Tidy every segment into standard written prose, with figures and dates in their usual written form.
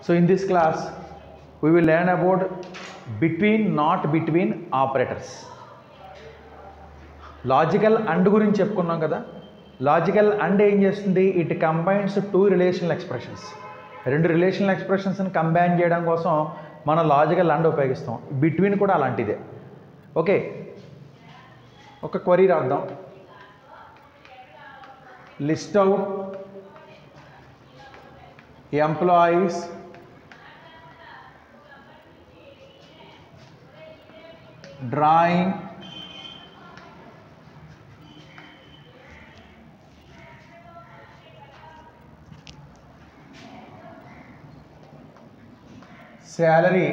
So in this class we will learn about between not between operators. Logical and గురించి చెప్పుకున్నాం కదా. Logical and ఏం చేస్తుంది, it combines two relational expressions. రెండు relational ఎక్స్ప్రెషన్స్ని combine చేయడం కోసం మనం లాజికల్ అండ్ ఉపయోగిస్తాం. బిట్వీన్ కూడా అలాంటిదే. ఓకే, ఒక క్వరీ రాద్దాం. List out employees drawing salary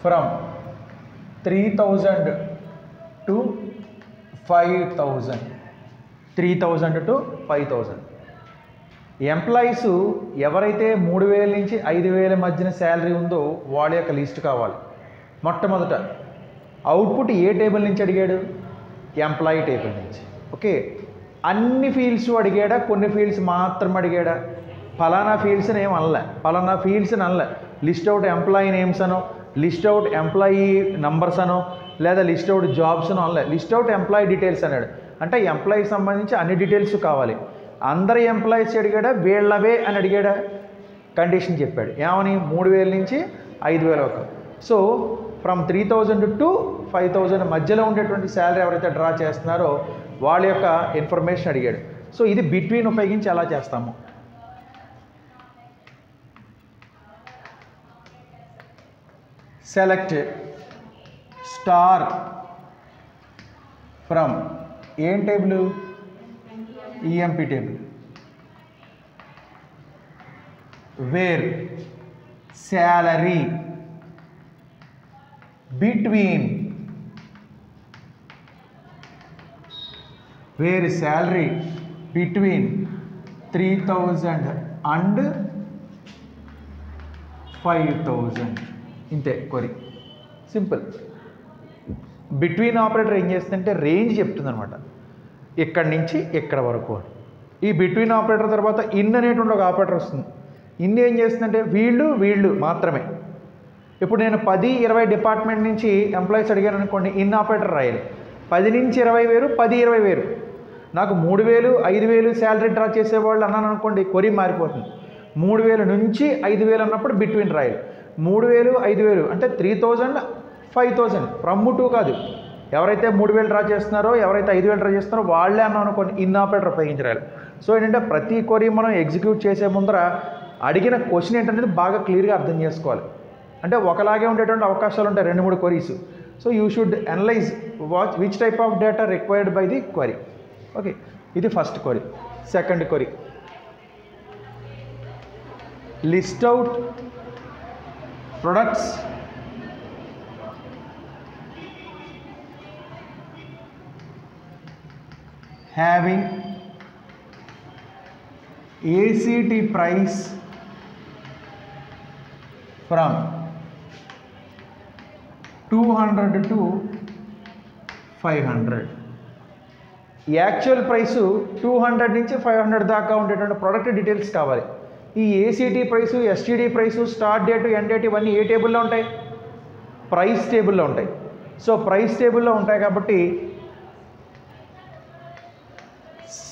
from 3,000 to 5,000. 3,000 to 5,000. Employees ఎవరైతే 3,000 నుంచి 5,000 మధ్యన శాలరీ ఉందో వాళ్ళ యొక్క లిస్ట్ కావాలి. మొట్టమొదట అవుట్పుట్ ఏ టేబుల్ నుంచి అడిగాడు? ఎంప్లాయీ టేబుల్ నుంచి. ఓకే, అన్ని ఫీల్డ్స్ అడిగాడా, కొన్ని ఫీల్డ్స్ మాత్రం అడిగాడా? ఫలానా ఫీల్డ్స్ని ఏం అనలే, ఫలానా ఫీల్డ్స్ని అనలే. లిస్ట్ అవుట్ ఎంప్లాయీ నేమ్స్ అనో, లిస్ట్ అవుట్ ఎంప్లాయీ నంబర్స్ అనో, లేదా లిస్ట్ అవుట్ జాబ్స్ అనో అనలే. లిస్ట్ అవుట్ ఎంప్లాయీ డీటెయిల్స్ అన్నాడు. అంటే ఎంప్లాయీకి సంబంధించి అన్ని డీటెయిల్స్ కావాలి. అందరి ఎంప్లాయీస్ అడిగాడా, వీళ్ళవే అని అడిగాడా? కండిషన్ చెప్పాడు. ఏమని? 3,000 నుంచి 5,000 వరకు. సో ఫ్రమ్ 3,000 టు 5,000 మధ్యలో ఉండేటువంటి శాలరీ ఎవరైతే డ్రా చేస్తున్నారో వాళ్ళ యొక్క ఇన్ఫర్మేషన్ అడిగాడు. సో ఇది బిట్వీన్ ఉపయోగించి ఎలా చేస్తాము. సెలెక్ట్ స్టార్ ఫ్రమ్ ఏం table? EMP table. Wear salary between, wear salary between 3,000 and 5,000. ఇంతే క్వరీ, సింపుల్. బిట్వీన్ ఆపరేటర్ ఏం చేస్తుందంటే రేంజ్ చెప్తుంది అనమాట, ఇక్కడి నుంచి ఇక్కడ వరకు. ఈ బిట్వీన్ ఆపరేటర్ తర్వాత ఇన్ అనేటువంటి ఒక ఆపరేటర్ వస్తుంది. ఇన్ ఏం చేస్తుందంటే వీళ్ళు మాత్రమే. ఇప్పుడు నేను 10-20 డిపార్ట్మెంట్ నుంచి ఎంప్లాయీస్ అడిగాను అనుకోండి, ఇన్ ఆపరేటర్ రాయాలి. 10 నుంచి 20 వేరు, 10-20 వేరు. నాకు 3,000 5,000 శాలరీ డ్రా చేసేవాళ్ళు అన్నాను అనుకోండి, క్వరీ మారిపోతుంది. 3,000 నుంచి 5,000 అన్నప్పుడు బిట్వీన్ రాయాలి. 3,000 5,000 అంటే 3,000 5,000 ఫ్రమ్ టు కాదు. ఎవరైతే 3,000 డ్రా చేస్తున్నారో, ఎవరైతే 5,000 డ్రా చేస్తున్నారో వాళ్ళే అన్నాం అనుకోండి, ఇన్ ఆపరేటర్ ఉపయోగించాలి. సో ఏంటంటే ప్రతి క్వరీ మనం ఎగ్జిక్యూట్ చేసే ముందర అడిగిన క్వశ్చన్ ఏంటనేది బాగా క్లియర్గా అర్థం చేసుకోవాలి. అంటే ఒకలాగే ఉండేటువంటి అవకాశాలు ఉంటాయి 2-3 queries. So you should analyse which type of data required by the query. Okay, ఇది first query. Second query, list out products having ACT price from 200 to 500. Actual price 200 నుంచి 500 దాకా ఉండేటువంటి ప్రోడక్ట్ డీటెయిల్స్ కావాలి. ఈ ACT price, STD price, start date, end date ఇవన్నీ ఏ టేబుల్లో ఉంటాయి? ప్రైస్ టేబుల్లో ఉంటాయి. సో ప్రైస్ టేబుల్లో ఉంటాయి కాబట్టి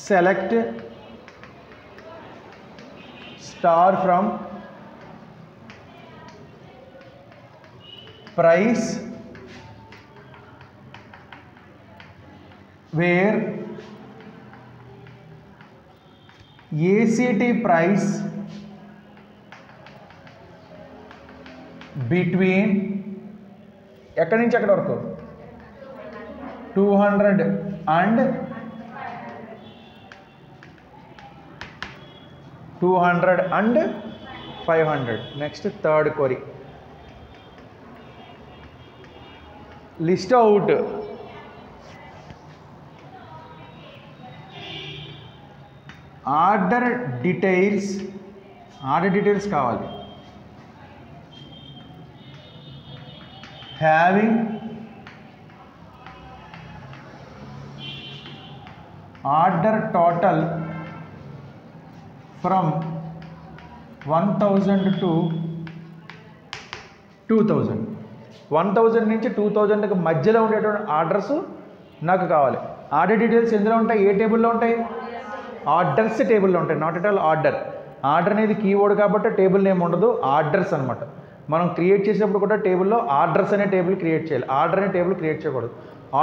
select star from price where ACT price between ఎక్కడి నుంచి ఎక్కడి వరకు? 200 and 500. Next third query, list out order details కావాలి. having order total from 1000 to 2000. 1000 నుంచి 2000కి మధ్యలో ఉండేటువంటి ఆర్డర్స్ నాకు కావాలి. ఆర్డర్ డీటెయిల్స్ ఎందులో ఉంటాయి? ఏ టేబుల్లో ఉంటాయి? ఆర్డర్స్ టేబుల్లో ఉంటాయి. Not at all order. Order అనేది కీవర్డ్ కాబట్టి టేబుల్ నేమ్ ఉండదు, ఆర్డర్స్ అనమాట. మనం క్రియేట్ చేసేటప్పుడు కూడా టేబుల్లో ఆర్డర్స్ అనే టేబుల్ క్రియేట్ చేయాలి. ఆర్డర్ అనే టేబుల్ క్రియేట్ చేయకూడదు.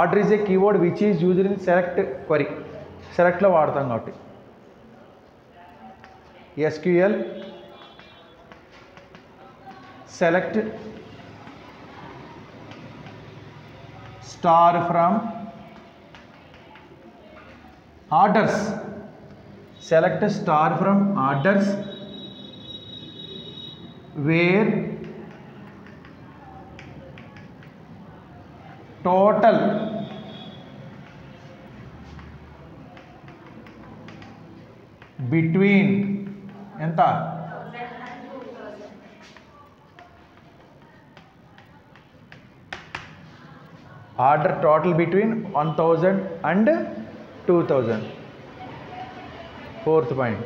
Order is a keyword which is used in select query. సెలెక్ట్లో వాడతాం కాబట్టి. SQL select star from orders. Select star from orders where total between ఎంత? Order total between 1000 and 2000. Fourth point,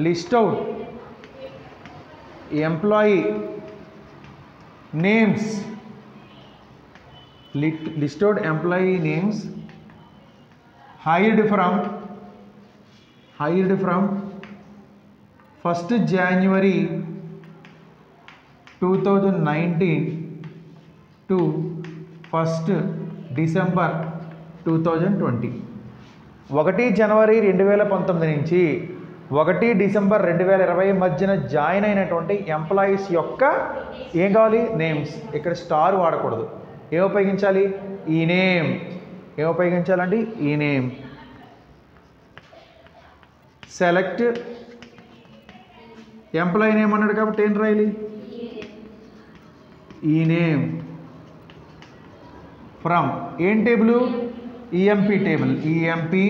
list out employee names. List out employee names hired from 1st January 2019 to 1st December 2020. 1 జనవరి 2019 నుంచి 1 December 2020 మధ్యన join అయినటువంటి employees యొక్క ఏం కావాలి? Names. ఇక్కడ star వాడకూడదు. ఏం ఉపయోగించాలి? ఈ నేమ్. ఏం ఉపయోగించాలండి? ఈ నేమ్. సెలెక్ట్ ఎంప్లాయీ నేమ్ అన్నాడు కాబట్టి ఏం రాయాలి? ఈ నేమ్ ఫ్రమ్ ఏం table? EMP table. EMP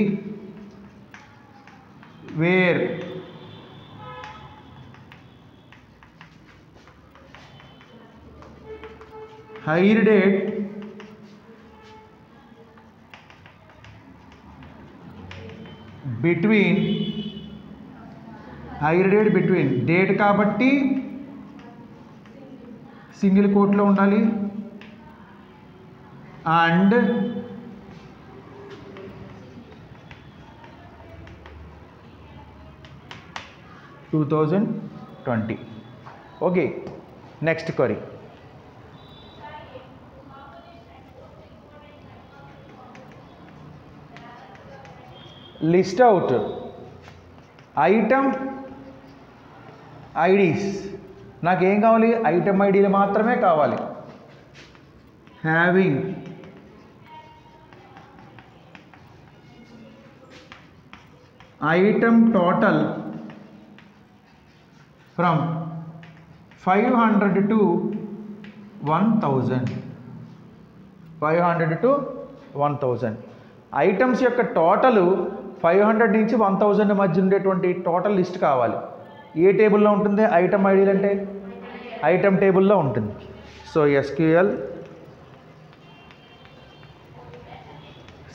where hire date between. Hire date between date కాబట్టి సింగిల్ కోట్లో ఉండాలి. And (2020). Okay, next query. List out item IDs. నాకేం కావాలి? ఐటమ్ ఐడీలు మాత్రమే కావాలి. Having item total from 500 to 1000. 500 to 1000. Items యొక్క టోటలు 500 నుంచి 1000 మధ్య ఉండేటువంటి టోటల్ లిస్ట్ కావాలి. ఏ టేబుల్లో ఉంటుంది? ఐటమ్ ఐడీలు అంటే ఐటమ్ టేబుల్లో ఉంటుంది. So SQL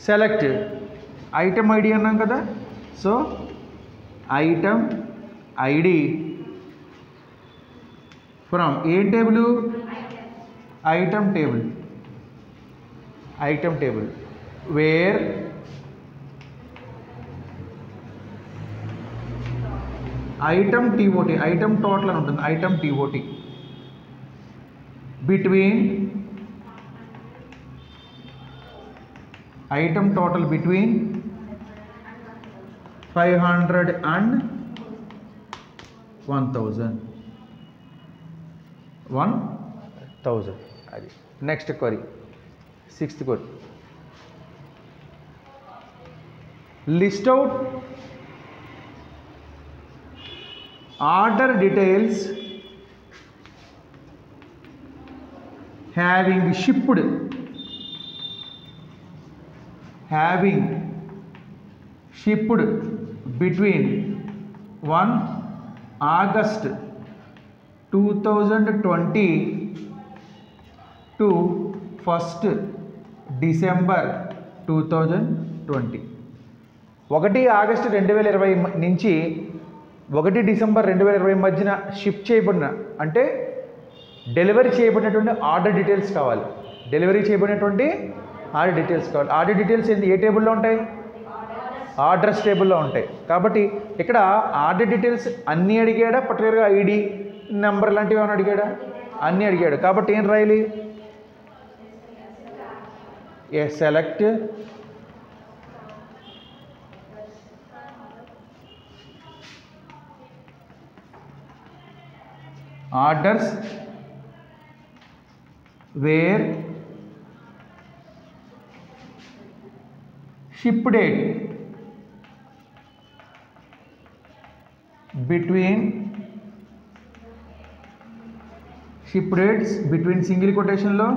select item ID అన్నాం కదా. So item ID from A table? Item table. Item table wear item TOT. Item total అని ఉంటుంది. Item TOT between item total between 500 and 1000. అది next query. Sixth query, list out order details having shipped between 1 August 2020 to 1st December 2020. 1 August 2020 నుంచి 1 December 2020 మధ్యన ship చేయబడిన అంటే delivery చేయబడినటువంటి order details కావాలి. Delivery చేయబడినటువంటి ఆర్డర్ డీటెయిల్స్ కావాలి. Order details ఏ టేబుల్లో ఉంటాయి? ఆర్డర్స్ టేబుల్లో ఉంటాయి. కాబట్టి ఇక్కడ ఆర్డర్ డీటెయిల్స్ అన్నీ అడిగాడా, పర్టికులర్గా ఐడి నెంబర్ లాంటివి ఏమైనా అడిగాడా? అన్నీ అడిగాడు. కాబట్టి ఏం రాయాలి? Select orders where ship date between ship dates between single కొటేషన్లో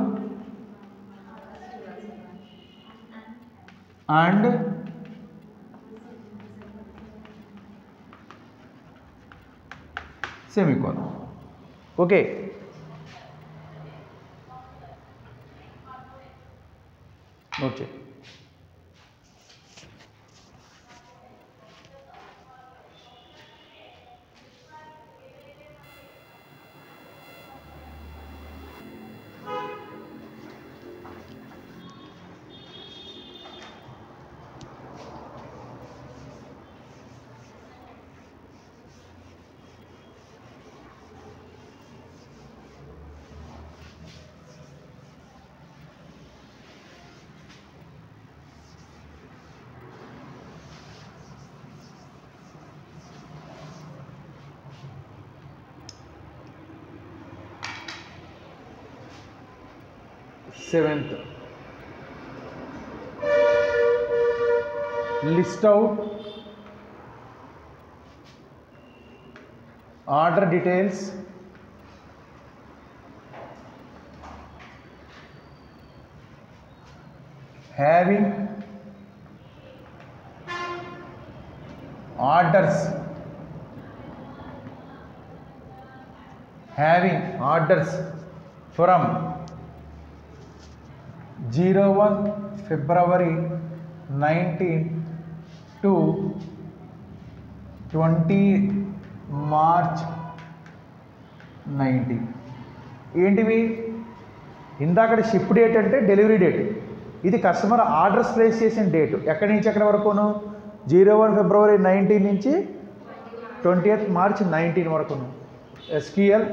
అండ్ సెమీకోలన్. ఓకే, నోట్ చేయి. Seventh, list out order details having orders from 01 February 19 to 20 March 19. ఏంటివి? ఇందాక షిప్ డేట్ అంటే డెలివరీ డేట్, ఇది కస్టమర్ ఆర్డర్స్ ప్లేస్ చేసిన date. ఎక్కడి నుంచి ఎక్కడి వరకును? 01 February 19 నుంచి 20th March 19 వరకును. SQL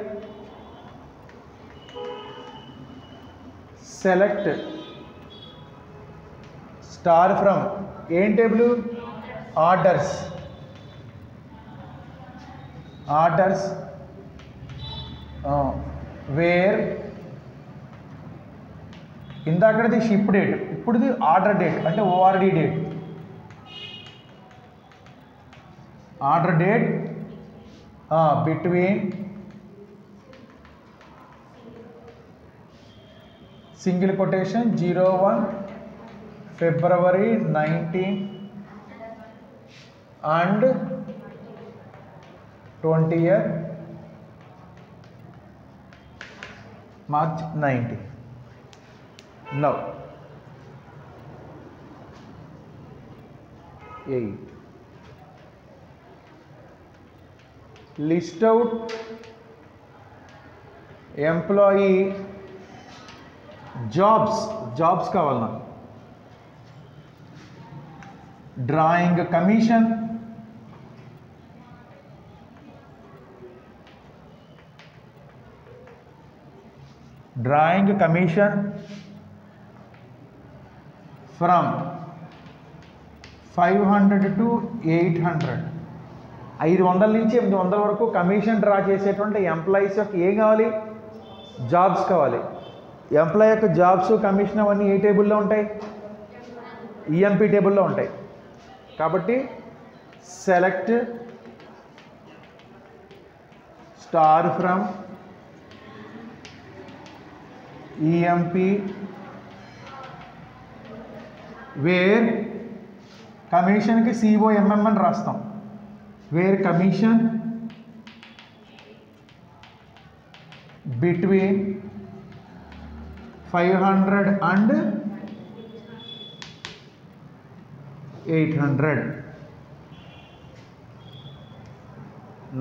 సెలెక్ట్ స్టార్ ఫ్రమ్ ఏం టేబుల్? ఆర్డర్స్ వేర్ ఇందాకది షిప్ డేట్, ఇప్పుడుది ఆర్డర్ డేట్ అంటే ORD date. Order date between single quotation 01 February 19 and 20th March 19. Now 8. List out employee jobs కావాలి నాకు. Drawing commission, from 500 to 800. 500 నుంచి 800 వరకు commission draw చేసేటువంటి employees యొక్క ఏం కావాలి? జాబ్స్ కావాలి. ఎంప్లాయీ యొక్క జాబ్స్, కమిషన్ అవన్నీ ఏ టేబుల్లో ఉంటాయి? EMP టేబుల్లో ఉంటాయి. కాబట్టి select star from EMP where కమిషన్కి COMM అని రాస్తాం. Where commission between 500 and 800.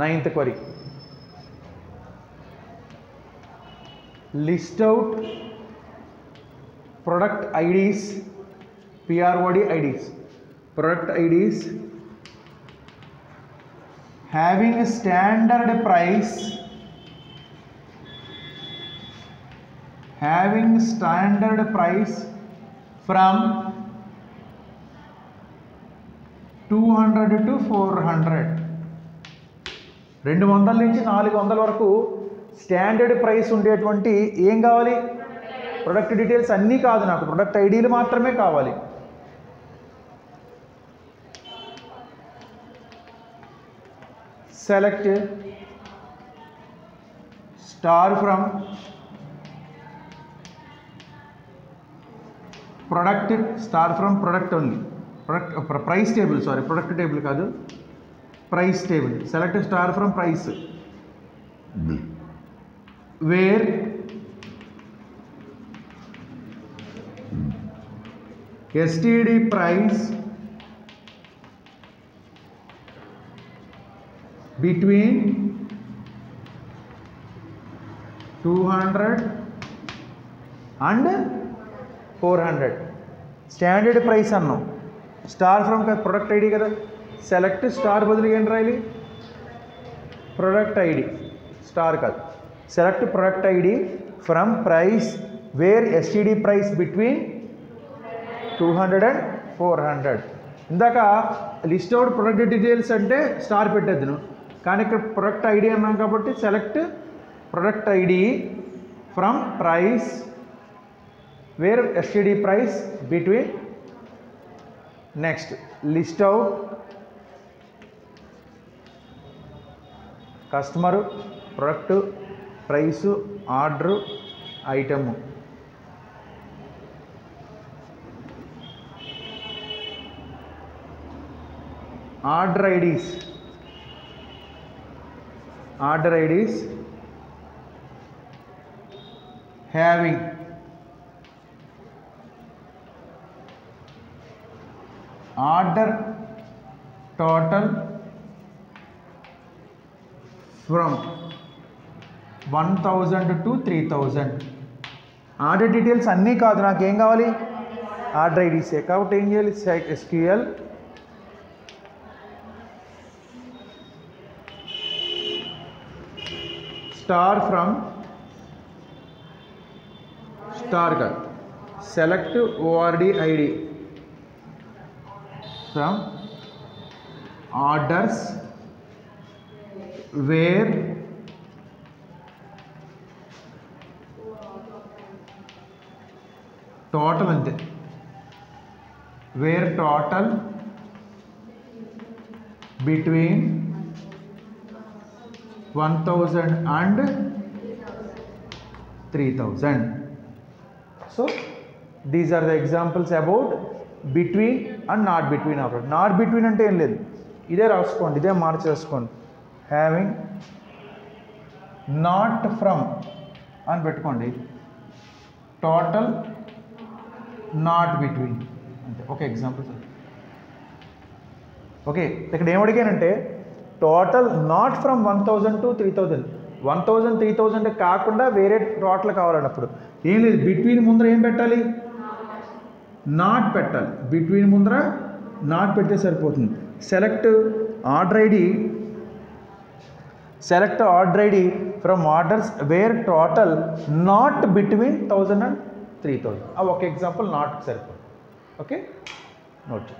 Ninth query. List out product IDs, PROD IDs, product IDs having a standard price, from 200 to 400. 200 నుంచి 400 వరకు స్టాండర్డ్ ప్రైస్ ఉండేటువంటి ఏం కావాలి? ప్రొడక్ట్ డీటెయిల్స్ అన్నీ కాదు, నాకు ప్రొడక్ట్ ఐడీలు మాత్రమే కావాలి. Select star from product, star from product only, product price table, sorry product table కాదు, price table. Select star from price where STD price between 200 and 400. Standard price అన్నాం, స్టార్ ఫ్రమ్ కదా product ID కదా. Select star బదులు ఏం రాయాలి? Product ID, star కాదు. Select product ID from price where STD price between 200 and 400. ఇందాక list out product details అంటే star పెట్టేద్దును, కానీ ఇక్కడ ప్రొడక్ట్ ఐడి అన్నాం కాబట్టి select product ID from price where STD price between. Next list out customer, product, price, order, item. Order IDs having order total from 1000 to 3000. Order details అన్నీ కాదు, నాకు ఏం కావాలి? ఆర్డర్ ఐడీసే. కాబట్టి ఏం చేయాలి? SQL స్టార్ ఫ్రమ్ స్టార్ కాదు, select ORD ID from orders where total, అంతే, where total between 1000 and 3000. So these are the examples about between and not between operator. Not between అంటే ఏం లేదు, ఇదే రాసుకోండి, ఇదే మార్చేసుకోండి. హ్యావింగ్ నాట్ ఫ్రమ్ అని పెట్టుకోండి, టోటల్ నాట్ బిట్వీన్ అంటే ఒక ఎగ్జాంపుల్. ఓకే, ఇక్కడ ఏం అడిగానంటే టోటల్ నాట్ ఫ్రమ్ 1000 to 3000. 1000 3000 కాకుండా వేరే టోటల్ కావాలన్నప్పుడు ఏం లేదు, బిట్వీన్ ముందర ఏం పెట్టాలి? నాట్ పెట్టాలి. బిట్వీన్ ముందర నాట్ పెడితే సరిపోతుంది. Select order ID from orders where total not between 1000 and 3000. ఒక ఎగ్జాంపుల్ నాట్ సరిపోతుంది. Okay, note.